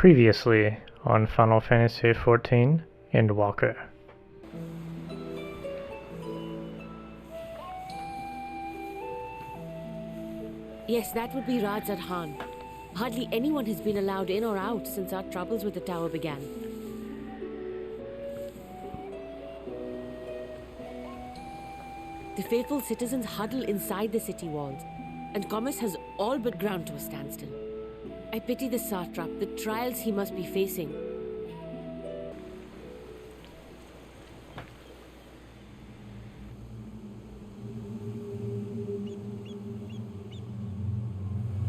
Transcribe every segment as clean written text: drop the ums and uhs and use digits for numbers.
Previously on Final Fantasy XIV Endwalker. Yes, that would be Radzat Han. Hardly anyone has been allowed in or out since our troubles with the tower began. The faithful citizens huddle inside the city walls, and commerce has all but ground to a standstill. I pity the satrap, the trials he must be facing.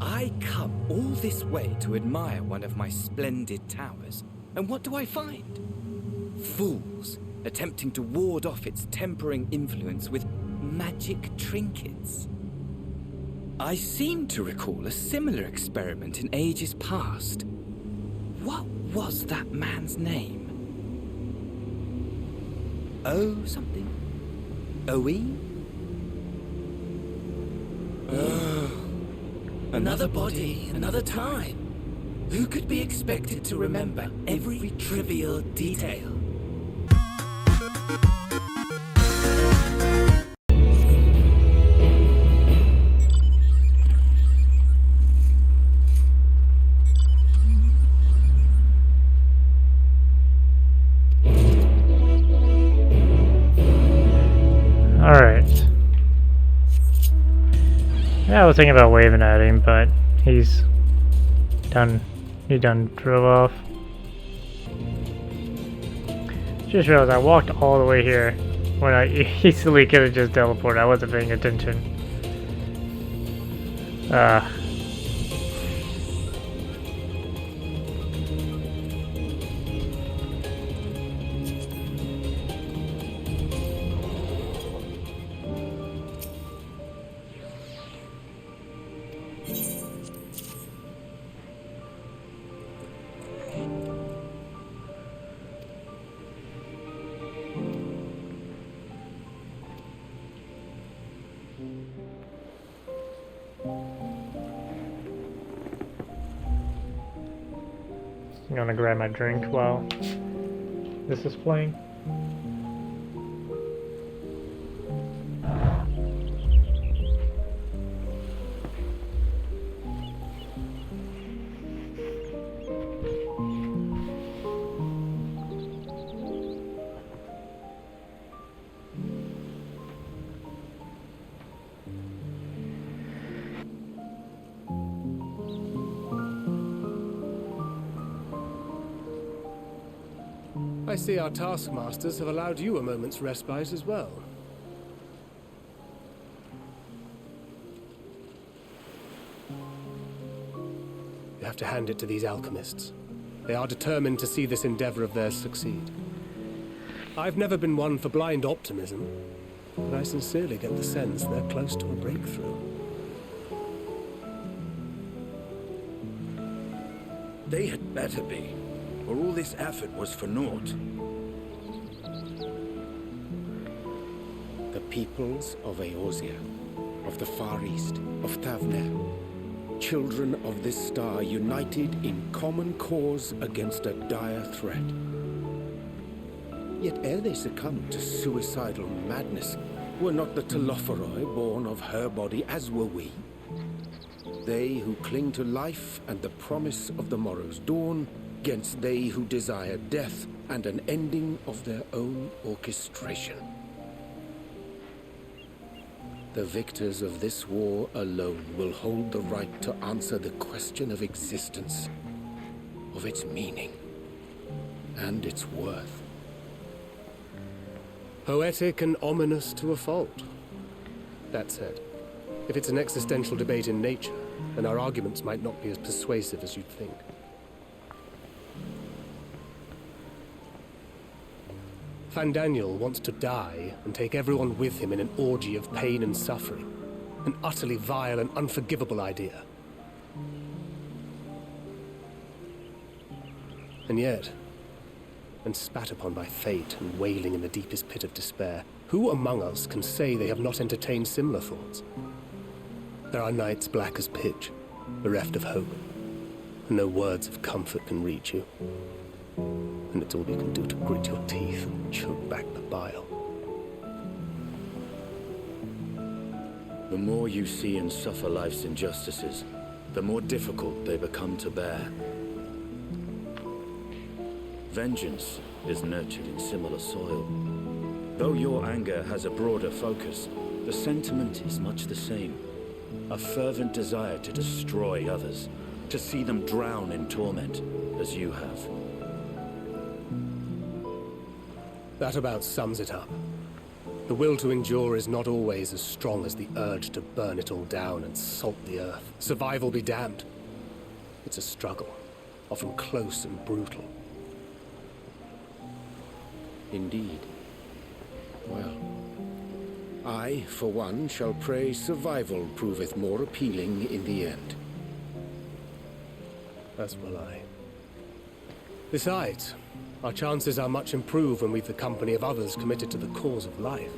I come all this way to admire one of my splendid towers, and what do I find? Fools attempting to ward off its tempering influence with magic trinkets. I seem to recall a similar experiment in ages past. What was that man's name? O something? Oe? Another body, another time. Who could be expected to remember every trivial detail? Alright. Yeah, I was thinking about waving at him, but he done drove off. Just realized I walked all the way here when I easily could have just teleported. I wasn't paying attention. I'm gonna grab my drink while this is playing. I see our taskmasters have allowed you a moment's respite as well. You have to hand it to these alchemists. They are determined to see this endeavor of theirs succeed. I've never been one for blind optimism, but I sincerely get the sense they're close to a breakthrough. They had better be, or all this effort was for naught. The peoples of Eorzea, of the Far East, of Thavner, children of this star united in common cause against a dire threat. Yet ere they succumbed to suicidal madness, were not the Telophoroi born of her body as were we? They who cling to life and the promise of the morrow's dawn, against they who desire death and an ending of their own orchestration. The victors of this war alone will hold the right to answer the question of existence, of its meaning, and its worth. Poetic and ominous to a fault. That said, if it's an existential debate in nature, then our arguments might not be as persuasive as you'd think. Fandaniel wants to die and take everyone with him in an orgy of pain and suffering. An utterly vile and unforgivable idea. And yet, when spat upon by fate and wailing in the deepest pit of despair, who among us can say they have not entertained similar thoughts? There are nights black as pitch, bereft of hope. and no words of comfort can reach you. And it's all you can do to grit your teeth and choke back the bile. The more you see and suffer life's injustices, the more difficult they become to bear. Vengeance is nurtured in similar soil. Though your anger has a broader focus, the sentiment is much the same. A fervent desire to destroy others, to see them drown in torment, as you have. That about sums it up. The will to endure is not always as strong as the urge to burn it all down and salt the earth. Survival be damned. It's a struggle, often close and brutal. Indeed. Well, I, for one, shall pray survival proveth more appealing in the end. As will I. Besides, our chances are much improved when we've the company of others committed to the cause of life.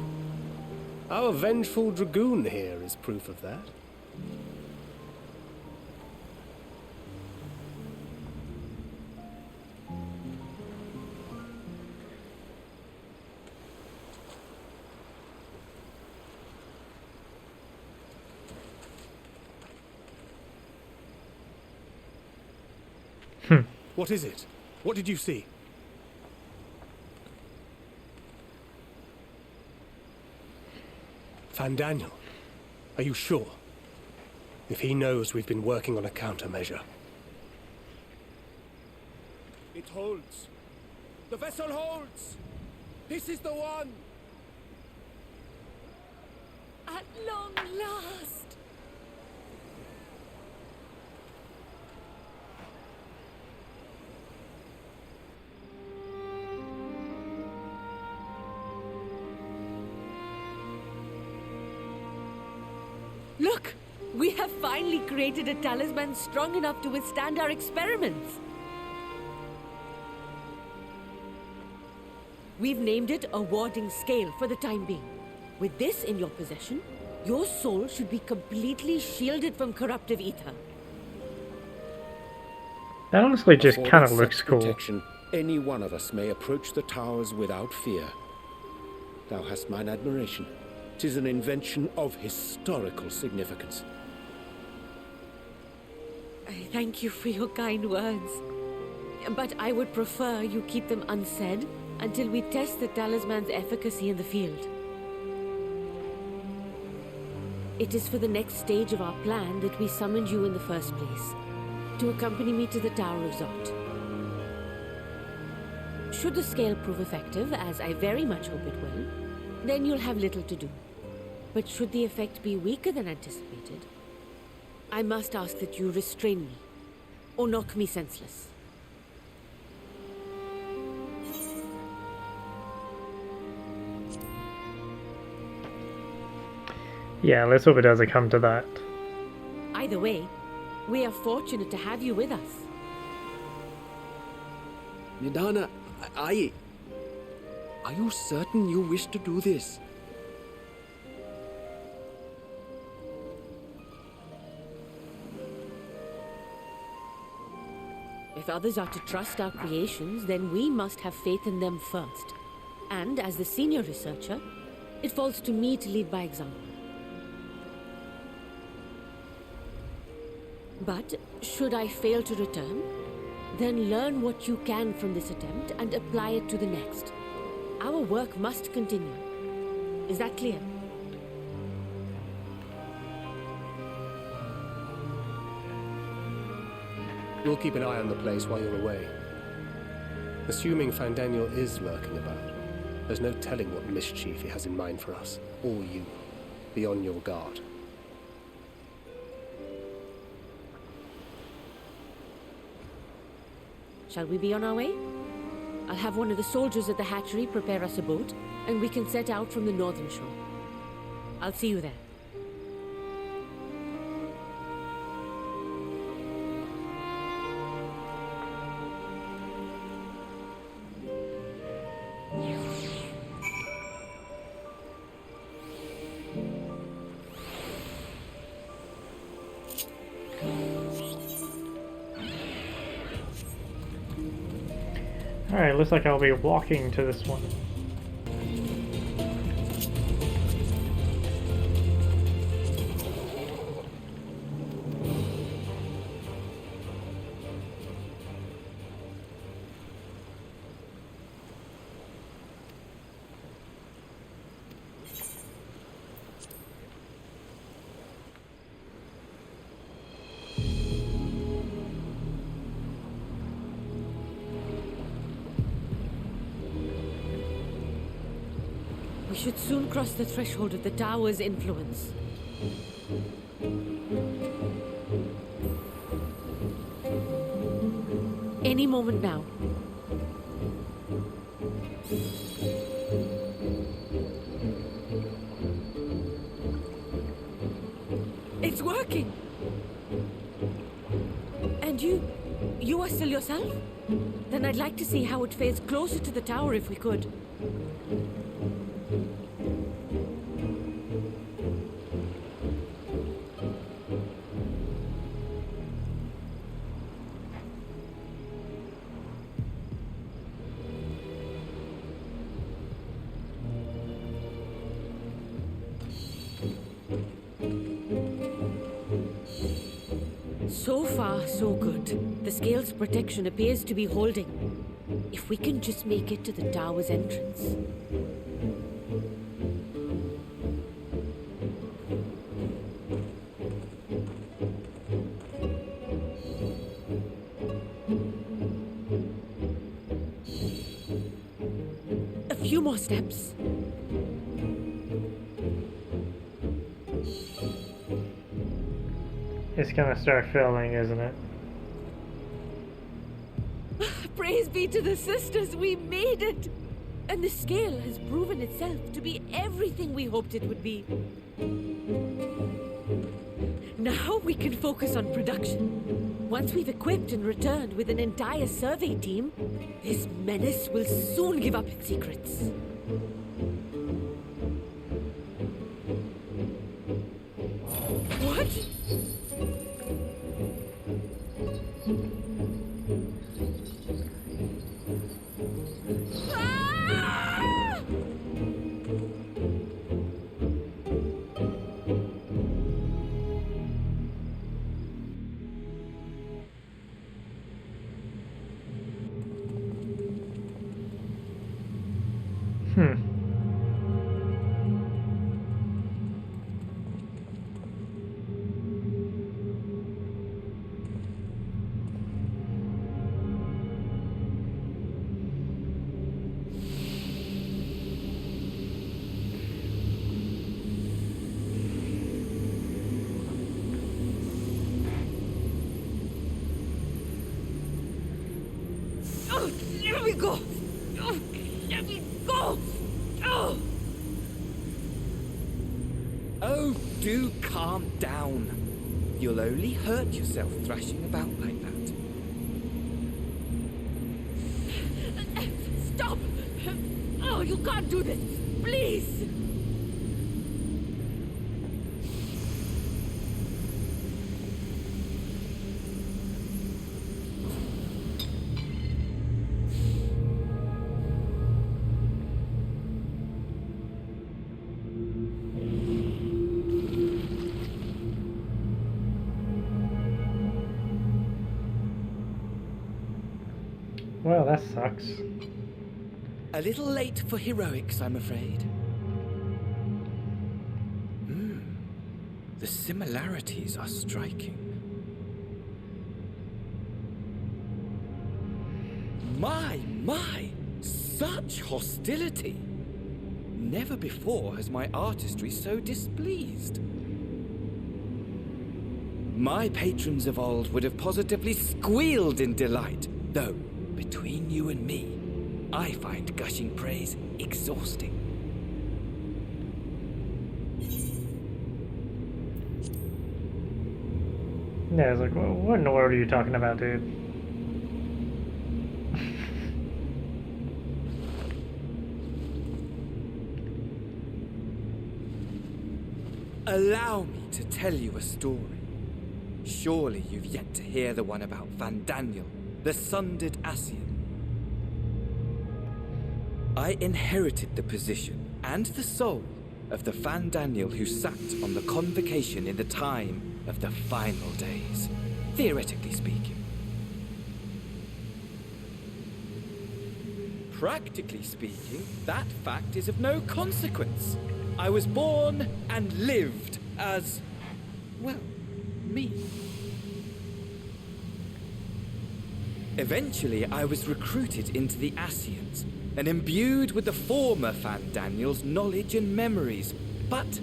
Our vengeful dragoon here is proof of that. What is it? What did you see? Daniel, are you sure? If he knows we've been working on a countermeasure. It holds. The vessel holds. This is the one. At long last! Look! We have finally created a talisman strong enough to withstand our experiments! We've named it a warding scale for the time being. With this in your possession, your soul should be completely shielded from corruptive ether. That honestly just Afforded kind of such looks cool. protection, any one of us may approach the towers without fear. Thou hast mine admiration. 'Tis an invention of historical significance. I thank you for your kind words. But I would prefer you keep them unsaid until we test the talisman's efficacy in the field. It is for the next stage of our plan that we summoned you in the first place, to accompany me to the Tower of Zot. Should the scale prove effective, as I very much hope it will, then you'll have little to do. But should the effect be weaker than anticipated, I must ask that you restrain me, or knock me senseless. Yeah, let's hope it doesn't come to that. Either way, we are fortunate to have you with us. Nidana, are you certain you wish to do this? If others are to trust our creations, then we must have faith in them first. And as the senior researcher, it falls to me to lead by example. But should I fail to return, then learn what you can from this attempt and apply it to the next. Our work must continue. Is that clear? We'll keep an eye on the place while you're away. Assuming Daniel is lurking about, there's no telling what mischief he has in mind for us, or you. Be on your guard. Shall we be on our way? I'll have one of the soldiers at the hatchery prepare us a boat, and we can set out from the northern shore. I'll see you there. Alright, looks like I'll be walking to this one. We should soon cross the threshold of the tower's influence. Any moment now. It's working! And you are still yourself? Then I'd like to see how it fares closer to the tower if we could. So far, so good. The scale's protection appears to be holding. If we can just make it to the tower's entrance. A few more steps. It's gonna start filling, isn't it? Praise be to the sisters, we made it! And the scale has proven itself to be everything we hoped it would be. Now we can focus on production. Once we've equipped and returned with an entire survey team, this menace will soon give up its secrets. What? Ah! Oh, let me go! Oh, let me go! Oh! Oh, do calm down. You'll only hurt yourself thrashing about like that. Stop! Oh, you can't do this! Please! Well, that sucks. A little late for heroics, I'm afraid. The similarities are striking. My! Such hostility! Never before has my artistry so displeased. My patrons of old would have positively squealed in delight, though, between you and me, I find gushing praise exhausting. Yeah, it's like, what in the world are you talking about, dude? Allow me to tell you a story. Surely you've yet to hear the one about Van Daniel, the sundered Ascian. I inherited the position and the soul of the Fandaniel who sat on the convocation in the time of the final days, theoretically speaking. Practically speaking, that fact is of no consequence. I was born and lived as, well, me. Eventually, I was recruited into the Ascians and imbued with the former Fandaniel's knowledge and memories, but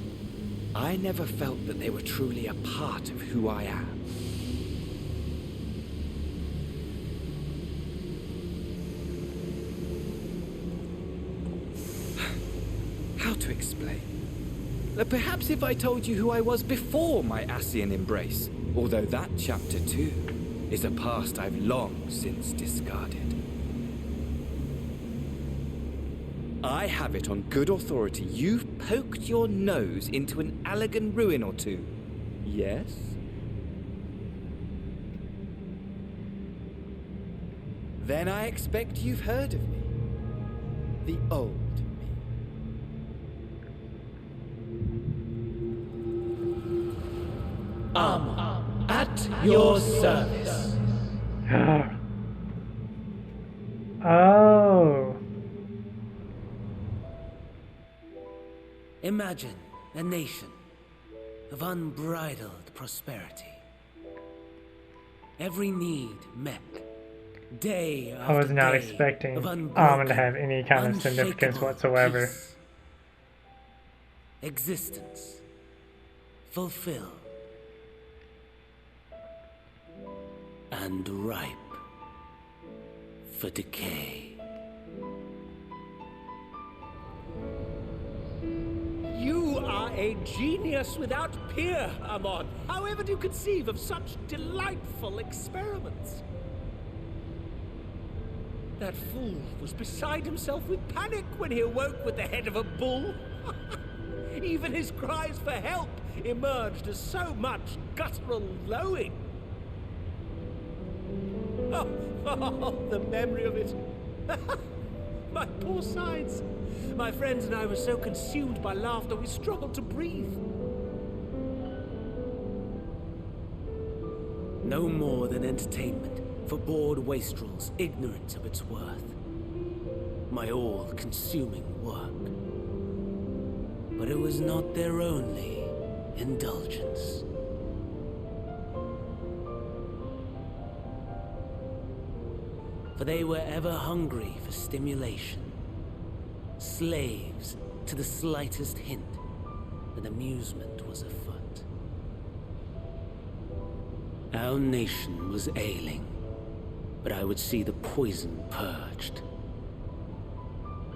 I never felt that they were truly a part of who I am. How to explain? Perhaps if I told you who I was before my Ascian embrace, although that chapter too is a past I've long since discarded. I have it on good authority you've poked your nose into an Allegan ruin or two. Yes? Then I expect you've heard of me. The old me. At your service. Oh. Imagine a nation of unbridled prosperity. Every need met. Day after I was not day expecting of Almond to have any kind of significance unshakable whatsoever. peace. Existence fulfilled and ripe for decay. You are a genius without peer, Amon. How ever do you conceive of such delightful experiments? That fool was beside himself with panic when he awoke with the head of a bull. Even his cries for help emerged as so much guttural lowing. Oh, the memory of it. My poor sides. My friends and I were so consumed by laughter we struggled to breathe. No more than entertainment for bored wastrels ignorant of its worth. My all-consuming work. But it was not their only indulgence. For they were ever hungry for stimulation, slaves to the slightest hint that amusement was afoot. Our nation was ailing, but I would see the poison purged.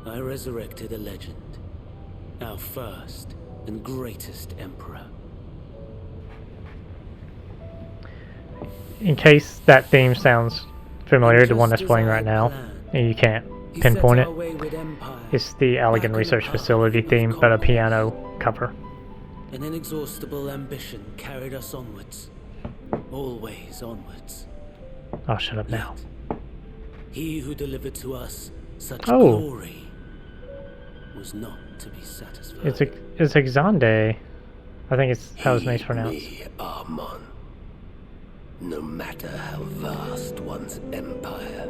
I resurrected a legend, our first and greatest emperor. In case that theme sounds familiar, the one that's playing right now, and you can't pinpoint it, it's the Allegan Research Facility theme, but a piano cover. An inexhaustible ambition carried us onwards, always onwards. Oh, shut up now. Yet, he who delivered to us such Oh. glory was not to be satisfied. It's Exande. I think it's how his name's pronounced. Me, Armon. No matter how vast one's empire,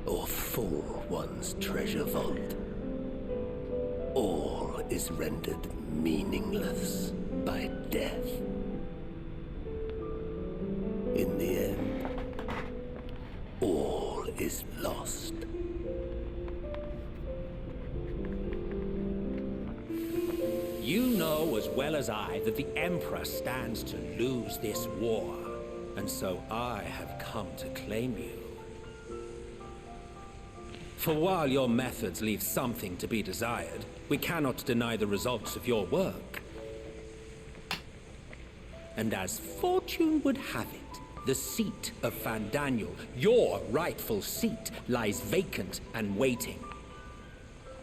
or full one's treasure vault, all is rendered meaningless by death. In the end, all is lost. You know as well as I that the Emperor stands to lose this war, and so I have come to claim you. For while your methods leave something to be desired, we cannot deny the results of your work. And as fortune would have it, the seat of Fandaniel, your rightful seat, lies vacant and waiting.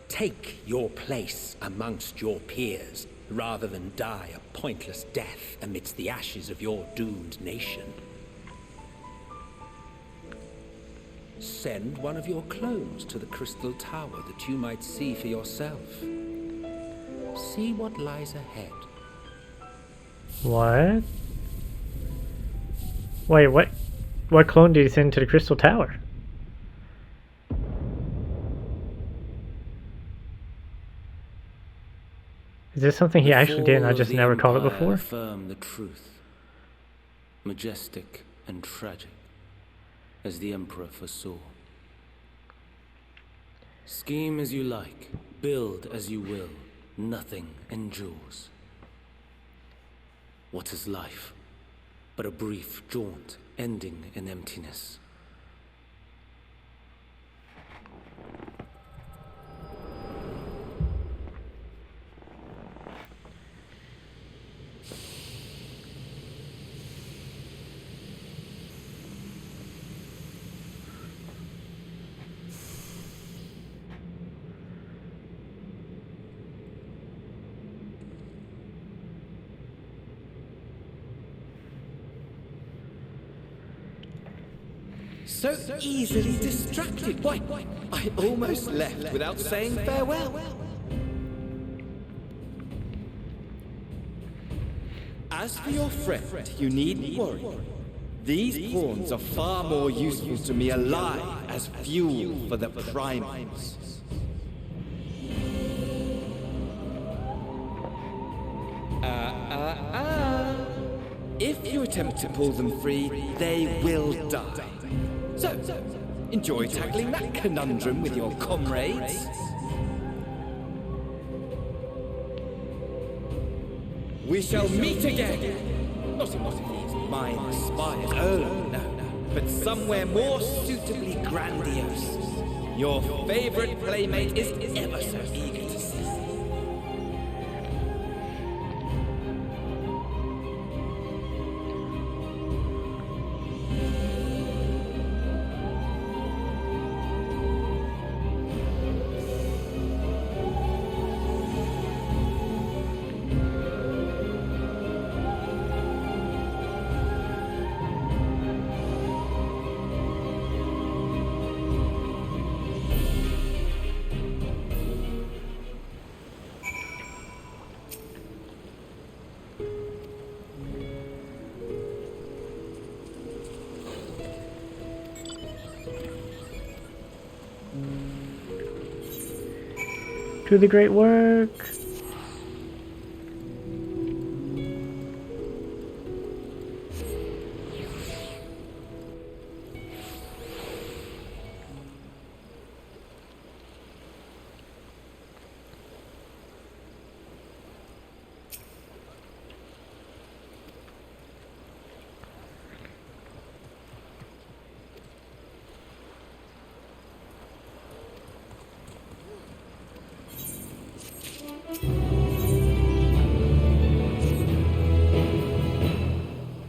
Take your place amongst your peers, rather than die a pointless death amidst the ashes of your doomed nation. Send one of your clones to the Crystal Tower that you might see for yourself. See what lies ahead. What? Wait, what? What clone did he send to the Crystal Tower? Is this something he actually did and I just never caught it before? Affirm the truth. Majestic and tragic, as the Emperor foresaw. Scheme as you like, build as you will, nothing endures. What is life but a brief jaunt ending in emptiness? So easily distracted. Why, I almost left without saying farewell. As for your friend, you needn't worry. These pawns are far more useful to me alive as fuel for the primates. If you attempt to pull them free, they will die. So, enjoy tackling that conundrum with your comrades. We shall meet again. Not in one of these mine spires. Oh, no. But somewhere more suitably grandiose. Your favorite playmate is ever so eager to see. Do the great work.